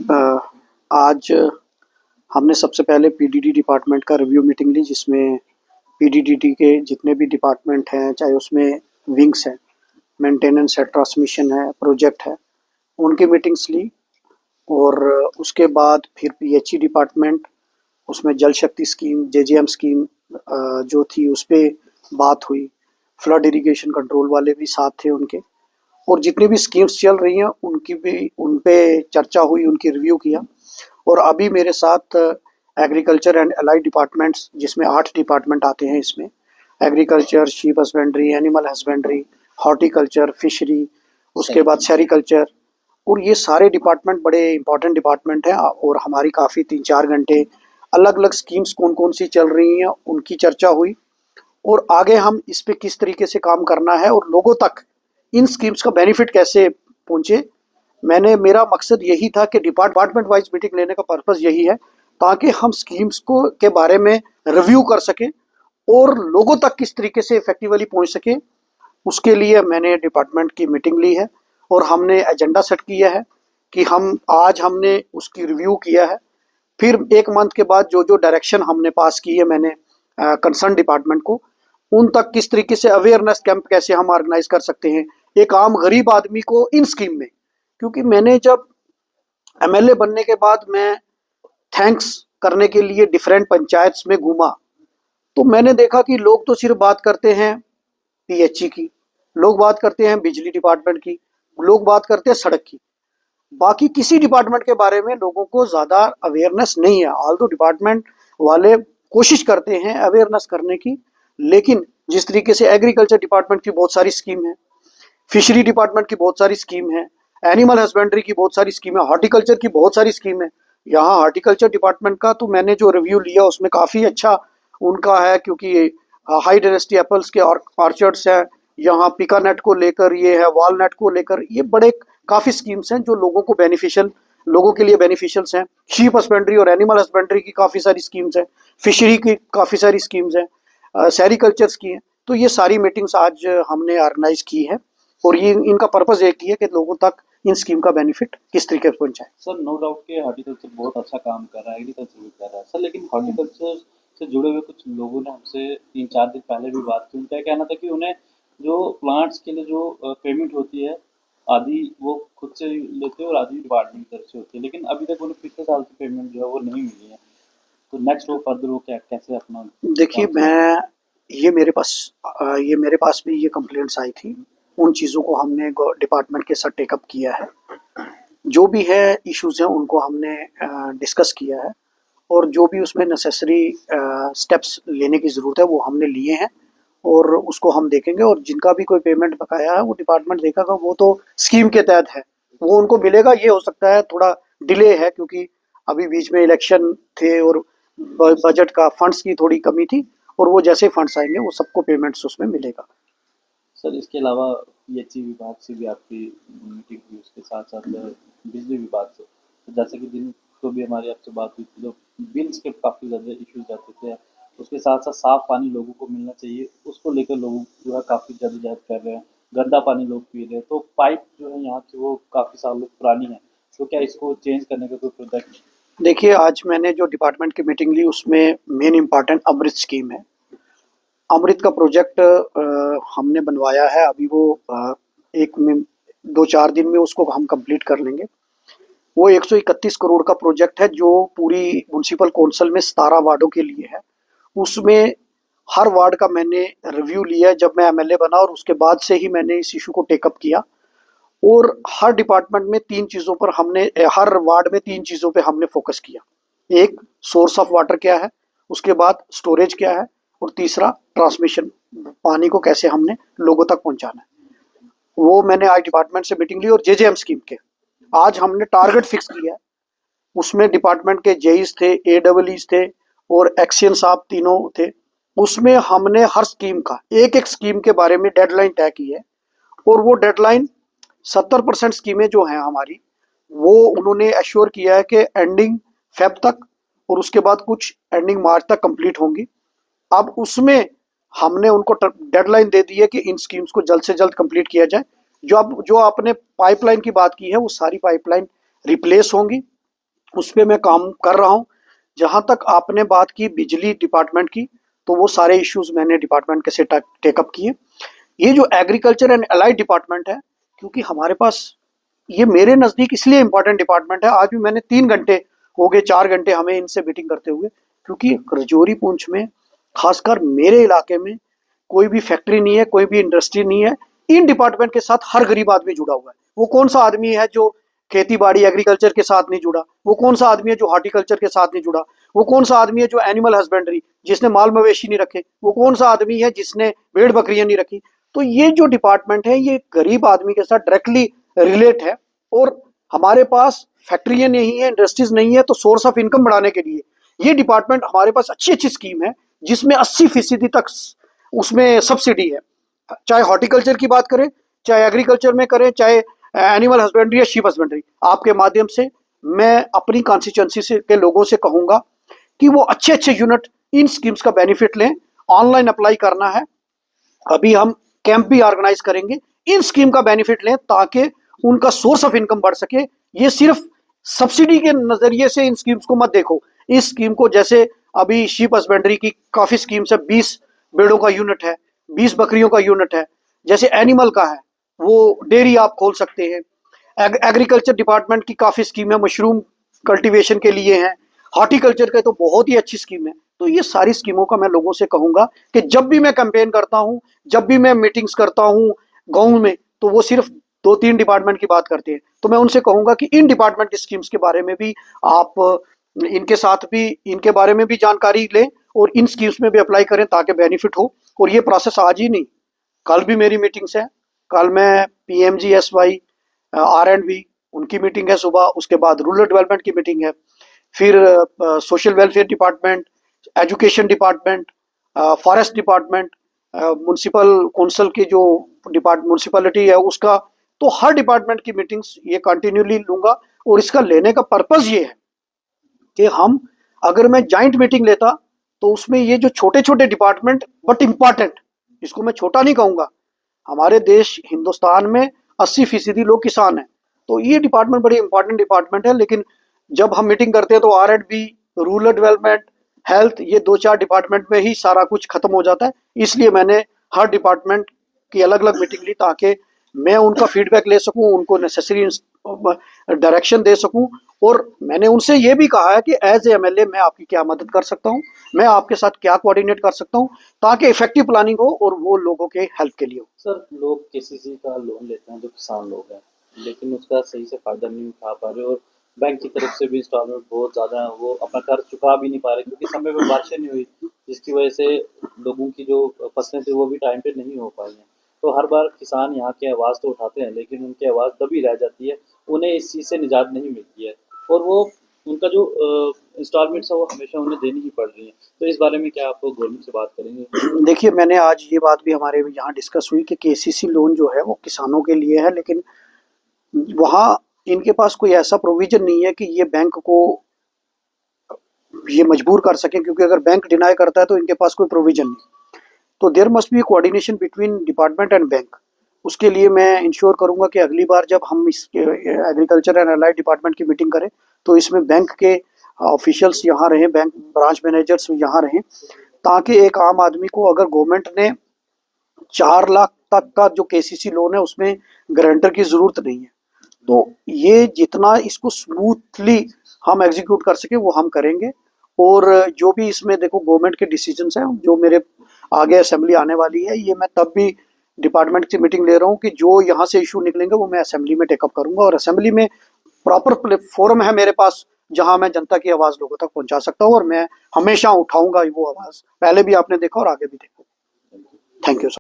आज हमने सबसे पहले पीडीडी डिपार्टमेंट का रिव्यू मीटिंग ली, जिसमें पीडीडीटी के जितने भी डिपार्टमेंट हैं, चाहे उसमें विंग्स हैं, मेंटेनेंस है, ट्रांसमिशन है, प्रोजेक्ट है, उनकी मीटिंग्स ली। और उसके बाद फिर पीएचई डिपार्टमेंट, उसमें जल शक्ति स्कीम, जेजेएम स्कीम जो थी उस पर बात हुई। फ्लड इरिगेशन कंट्रोल वाले भी साथ थे उनके, और जितनी भी स्कीम्स चल रही हैं उनकी भी उन पे चर्चा हुई, उनकी रिव्यू किया। और अभी मेरे साथ एग्रीकल्चर एंड अलाइड डिपार्टमेंट्स, जिसमें 8 डिपार्टमेंट आते हैं इसमें, agriculture, sheep husbandry, animal husbandry, horticulture, fishery, उसके बाद सेरिकल्चर, और ये सारे डिपार्टमेंट बड़े इंपॉर्टेंट डिपार्टमेंट हैं। और हमारी काफ़ी 3-4 घंटे अलग अलग स्कीम्स कौन कौन सी चल रही हैं उनकी चर्चा हुई, और आगे हम इस पे किस तरीके से काम करना है और लोगों तक इन स्कीम्स का बेनिफिट कैसे पहुंचे। मेरा मकसद यही था कि डिपार्टमेंट वाइज मीटिंग लेने का पर्पज़ यही है, ताकि हम स्कीम्स को के बारे में रिव्यू कर सकें और लोगों तक किस तरीके से इफेक्टिवली पहुंच सके। उसके लिए मैंने डिपार्टमेंट की मीटिंग ली है और हमने एजेंडा सेट किया है कि हमने उसकी रिव्यू किया है। फिर 1 मंथ के बाद जो जो डायरेक्शन हमने पास की है मैंने कंसर्न डिपार्टमेंट को, उन तक किस तरीके से अवेयरनेस कैंप कैसे हम ऑर्गेनाइज कर सकते हैं एक आम गरीब आदमी को इन स्कीम में। क्योंकि मैंने जब एमएलए बनने के बाद मैं थैंक्स करने के लिए डिफरेंट पंचायत्स में घूमा, तो मैंने देखा कि लोग तो सिर्फ बात करते हैं पीएचई की, लोग बात करते हैं बिजली डिपार्टमेंट की, लोग बात करते हैं सड़क की, बाकी किसी डिपार्टमेंट के बारे में लोगों को ज़्यादा अवेयरनेस नहीं है। ऑल्दो डिपार्टमेंट वाले कोशिश करते हैं अवेयरनेस करने की, लेकिन जिस तरीके से एग्रीकल्चर डिपार्टमेंट की बहुत सारी स्कीम है, फिशरी डिपार्टमेंट की बहुत सारी स्कीम है, एनिमल हस्बेंड्री की बहुत सारी स्कीम है, हॉर्टिकल्चर की बहुत सारी स्कीम है। यहाँ हॉर्टिकल्चर डिपार्टमेंट का तो मैंने जो रिव्यू लिया उसमें काफ़ी अच्छा उनका है, क्योंकि हाई डेंसिटी एप्पल्स के ऑर्चर्ड्स हैं, यहाँ पिकानेट को लेकर ये है, वॉलनट को लेकर ये बड़े काफ़ी स्कीम्स हैं जो लोगों के लिए बेनिफिशियल्स हैं। शीप हस्बेंड्री और एनिमल हस्बेंड्री की काफ़ी सारी स्कीम्स हैं, फिशरी की काफ़ी सारी स्कीम्स हैं, सेरिकल्चर्स की हैं। तो ये सारी मीटिंग्स आज हमने ऑर्गेनाइज की है, और ये इनका पर्पज़ एक ही है कि लोगों तक इन स्कीम का बेनिफिट किस तरीके से पहुंचाए। सर नो डाउट कि हॉर्टिकल्चर बहुत अच्छा काम कर रहा है, एग्रीकल्चर भी कर रहा है सर, लेकिन हॉर्टिकल्चर से जुड़े हुए कुछ लोगों ने हमसे 3-4 दिन पहले भी बात की। उनका कहना था कि उन्हें जो प्लांट्स के लिए जो पेमेंट होती है, आधी वो खुद से लेते हैं और आधी डिपार्टमेंट की तरफ से होती है, लेकिन अभी तक उन्हें पिछले साल की पेमेंट जो है वो नहीं मिली है। तो नेक्स्ट वो फर्दर वो क्या कैसे अपना देखिए, ये मेरे पास भी ये कंप्लेंट्स आई थी। उन चीज़ों को हमने डिपार्टमेंट के साथ टेकअप किया है, जो भी है इश्यूज हैं उनको हमने डिस्कस किया है, और जो भी उसमें नेसेसरी स्टेप्स लेने की ज़रूरत है वो हमने लिए हैं, और उसको हम देखेंगे। और जिनका भी कोई पेमेंट बकाया है वो डिपार्टमेंट देखेगा, वो तो स्कीम के तहत है, वो उनको मिलेगा। ये हो सकता है थोड़ा डिले है, क्योंकि अभी बीच में इलेक्शन थे और बजट का फंड्स की थोड़ी कमी थी, और वो जैसे फंड्स आएंगे वो सबको पेमेंट्स उसमें मिलेगा। सर इसके अलावा पीएचई विभाग से भी आपकी मीटिंग हुई, उसके साथ साथ बिजली विभाग से, तो जैसे कि दिन तो भी हमारी आपसे बात हुई थी, जो बिल्स के काफ़ी ज़्यादा इश्यूज आते थे, उसके साथ साथ साफ़ पानी लोगों को मिलना चाहिए, उसको लेकर लोग जो है काफ़ी जद्दोजहद कर रहे हैं। गंदा पानी लोग पी रहे हैं, तो पाइप जो है यहाँ की वो काफ़ी सालों पुरानी है, तो क्या इसको चेंज करने का कोई प्रोजेक्ट? देखिए, आज मैंने जो डिपार्टमेंट की मीटिंग ली उसमें मेन इम्पॉर्टेंट अमृत स्कीम है। अमृत का प्रोजेक्ट हमने बनवाया है, अभी वो एक में 2-4 दिन में उसको हम कंप्लीट कर लेंगे। वो 131 करोड़ का प्रोजेक्ट है, जो पूरी म्युनिसिपल कौंसिल में 17 वार्डों के लिए है। उसमें हर वार्ड का मैंने रिव्यू लिया जब मैं एमएलए बना, और उसके बाद से ही मैंने इस इशू को टेकअप किया। और हर डिपार्टमेंट में 3 चीज़ों पर हर वार्ड में 3 चीज़ों पे हमने फोकस किया। एक, सोर्स ऑफ वाटर क्या है, उसके बाद स्टोरेज क्या है, और तीसरा ट्रांसमिशन, पानी को कैसे हमने लोगों तक पहुंचाना है। वो मैंने आज डिपार्टमेंट से मीटिंग ली। और जेजेएम स्कीम के आज हमने टारगेट फिक्स किया है। उसमें डिपार्टमेंट के जेईस थे, एडब्ल्यूईज थे, और एक्सियन साहब तीनों थे। उसमें हमने हर स्कीम का एक एक स्कीम के बारे में डेडलाइन तय की है, और वो डेडलाइन 70% स्कीमें जो हैं हमारी, वो उन्होंने एश्योर किया है कि एंडिंग फेब तक, और उसके बाद कुछ एंडिंग मार्च तक कंप्लीट होंगी। अब उसमें हमने उनको डेडलाइन दे दी है कि इन स्कीम्स को जल्द से जल्द कंप्लीट किया जाए। जो आपने पाइपलाइन की बात की है, वो सारी पाइपलाइन रिप्लेस होंगी, उस पे मैं काम कर रहा हूँ। जहाँ तक आपने बात की बिजली डिपार्टमेंट की, तो वो सारे इश्यूज मैंने डिपार्टमेंट के से टेकअप किए। ये जो एग्रीकल्चर एंड अलाइड डिपार्टमेंट है, क्योंकि हमारे पास ये मेरे नज़दीक इसलिए इम्पोर्टेंट डिपार्टमेंट है, आज भी मैंने 3 घंटे हो गए, 4 घंटे हमें इनसे मीटिंग करते हुए, क्योंकि रजौरी पुंछ में खासकर मेरे इलाके में कोई भी फैक्ट्री नहीं है, कोई भी इंडस्ट्री नहीं है। इन डिपार्टमेंट के साथ हर गरीब आदमी जुड़ा हुआ है। वो कौन सा आदमी है जो खेती बाड़ी एग्रीकल्चर के साथ नहीं जुड़ा? वो कौन सा आदमी है जो हॉर्टिकल्चर के साथ नहीं जुड़ा? वो कौन सा आदमी है जो एनिमल हस्बेंड्री, जिसने माल मवेशी नहीं रखे? वो कौन सा आदमी है जिसने भेड़ बकरियां नहीं रखी? तो ये जो डिपार्टमेंट है ये गरीब आदमी के साथ डायरेक्टली रिलेट है। और हमारे पास फैक्ट्रियां नहीं है, इंडस्ट्रीज नहीं है, तो सोर्स ऑफ इनकम बढ़ाने के लिए ये डिपार्टमेंट हमारे पास अच्छी अच्छी स्कीम है, जिसमें 80% तक उसमें सब्सिडी है। चाहे हॉर्टिकल्चर की बात करें, चाहे एग्रीकल्चर में करें, चाहे एनिमल हस्बेंड्री या शीप हस्बेंड्री, आपके माध्यम से मैं अपनी कॉन्स्टिट्यूंसी से के लोगों से कहूंगा कि वो अच्छे अच्छे यूनिट इन स्कीम्स का बेनिफिट लें। ऑनलाइन अप्लाई करना है, अभी हम कैंप भी ऑर्गेनाइज करेंगे। इन स्कीम का बेनिफिट लें ताकि उनका सोर्स ऑफ इनकम बढ़ सके। ये सिर्फ सब्सिडी के नजरिए से इन स्कीम्स को मत देखो। इस स्कीम को, जैसे अभी शीप हस्बेंड्री की काफी स्कीम्स है, 20 भेड़ों का यूनिट है, 20 बकरियों का यूनिट है। जैसे एनिमल का है, वो डेयरी आप खोल सकते हैं। एग्रीकल्चर डिपार्टमेंट की काफी स्कीम है, मशरूम कल्टीवेशन के लिए है। हॉर्टिकल्चर के तो बहुत ही अच्छी स्कीम है। तो ये सारी स्कीमों का मैं लोगों से कहूंगा कि जब भी मैं कैंपेन करता हूं, जब भी मैं मीटिंग्स करता हूं गाँव में, तो वो सिर्फ 2-3 डिपार्टमेंट की बात करते हैं। तो मैं उनसे कहूंगा कि इन डिपार्टमेंट स्कीम्स के बारे में भी आप इनके साथ भी इनके बारे में भी जानकारी लें और इन स्कीम्स में भी अप्लाई करें ताकि बेनिफिट हो। और ये प्रोसेस आज ही नहीं, कल भी मेरी मीटिंग्स है। कल मैं PMGSY R&B उनकी मीटिंग है सुबह, उसके बाद रूरल डेवलपमेंट की मीटिंग है, फिर social welfare department, education department, forest department, municipal council की जो म्यूनसिपलिटी है उसका। तो हर डिपार्टमेंट की मीटिंग्स ये कंटिन्यूली लूंगा। और इसका लेने का पर्पज ये है कि हम, अगर मैं जॉइंट मीटिंग लेता तो उसमें ये जो छोटे छोटे डिपार्टमेंट बट इंपॉर्टेंट, इसको मैं छोटा नहीं कहूंगा, हमारे देश हिंदुस्तान में 80% लोग किसान हैं, तो ये डिपार्टमेंट बड़ी इंपॉर्टेंट डिपार्टमेंट है। लेकिन जब हम मीटिंग करते हैं तो R&B, रूरल डेवलपमेंट, हेल्थ, ये 2-4 डिपार्टमेंट में ही सारा कुछ खत्म हो जाता है। इसलिए मैंने हर डिपार्टमेंट की अलग अलग मीटिंग ली ताकि मैं उनका फीडबैक ले सकूं, उनको नेसेसरी डायरेक्शन दे सकूं। और मैंने उनसे ये भी कहा है कि एज ए MLA मैं आपकी क्या मदद कर सकता हूं, मैं आपके साथ क्या कोऑर्डिनेट कर सकता हूं ताकि इफेक्टिव प्लानिंग हो और वो लोगों के हेल्प के लिए हो। सर, लोग KCC का लोन लेते हैं जो किसान लोग हैं, लेकिन उसका सही से फ़ायदा नहीं उठा पा रहे और बैंक की तरफ से भी इंस्टॉलमेंट बहुत ज़्यादा है, वो अपना कर्ज चुका भी नहीं पा रहे क्योंकि समय पे बारिशें नहीं हुई, जिसकी वजह से लोगों की जो फसलें थी वो भी टाइम पे नहीं हो पाई हैं। तो हर बार किसान यहाँ की आवाज़ तो उठाते हैं, लेकिन उनकी आवाज़ दबी रह जाती है, उन्हें इस चीज़ से निजात नहीं मिलती है और वो उनका जो इंस्टॉलमेंट्स है वो हमेशा उन्हें देनी ही पड़ रही है। तो इस बारे में क्या आप गवर्नमेंट से बात करेंगे? देखिए, मैंने आज ये बात भी हमारे यहाँ डिस्कस हुई कि KCC लोन जो है वो किसानों के लिए है, लेकिन वहाँ इनके पास कोई ऐसा प्रोविजन नहीं है कि ये बैंक को ये मजबूर कर सकें, क्योंकि अगर बैंक डिनाई करता है तो इनके पास कोई प्रोविजन नहीं। तो there must be coordination between department and bank. उसके लिए मैं इंश्योर करूंगा कि अगली बार जब हम इस एग्रीकल्चर एंड अलाइड डिपार्टमेंट की मीटिंग करें तो इसमें बैंक के ऑफिशियल्स यहाँ रहें, बैंक ब्रांच मैनेजर्स यहाँ रहें, ताकि एक आम आदमी को, अगर गवर्नमेंट ने 4 लाख तक का जो KCC लोन है उसमें गारंटर की ज़रूरत नहीं है। तो ये जितना इसको स्मूथली हम एग्जीक्यूट कर सके वो हम करेंगे। और जो भी इसमें देखो गवर्नमेंट के डिसीजंस हैं, जो मेरे आगे असेंबली आने वाली है, ये मैं तब भी डिपार्टमेंट की मीटिंग ले रहा हूँ कि जो यहाँ से इशू निकलेंगे वो मैं असेंबली में टेकअप करूंगा। और असेंबली में प्रॉपर फोरम है मेरे पास जहां मैं जनता की आवाज़ लोगों तक पहुंचा सकता हूँ, और मैं हमेशा उठाऊंगा वो आवाज़। पहले भी आपने देखा और आगे भी देखो। Thank you sir.